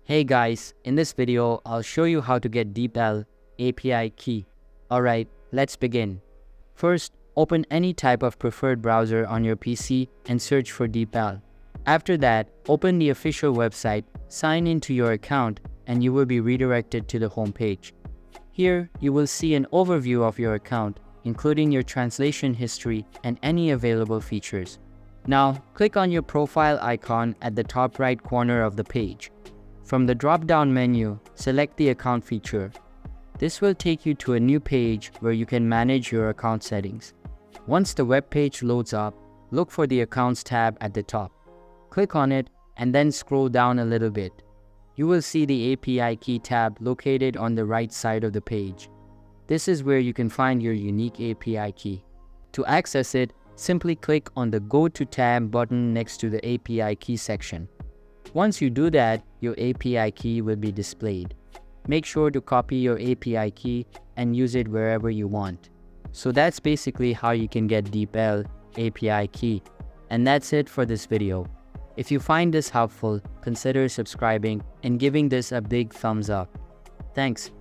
Hey guys, in this video, I'll show you how to get Deepl API key. Alright, let's begin. First, open any type of preferred browser on your PC and search for Deepl. After that, open the official website, sign into your account, and you will be redirected to the home page. Here, you will see an overview of your account, including your translation history and any available features. Now, click on your profile icon at the top right corner of the page. From the drop-down menu, select the account feature. This will take you to a new page where you can manage your account settings. Once the web page loads up, look for the Accounts tab at the top. Click on it and then scroll down a little bit. You will see the API key tab located on the right side of the page. This is where you can find your unique API key. To access it, simply click on the Go to tab button next to the API key section. Once you do that, your API key will be displayed. Make sure to copy your API key and use it wherever you want. So that's basically how you can get Deepl API key. And that's it for this video. If you find this helpful, consider subscribing and giving this a big thumbs up. Thanks.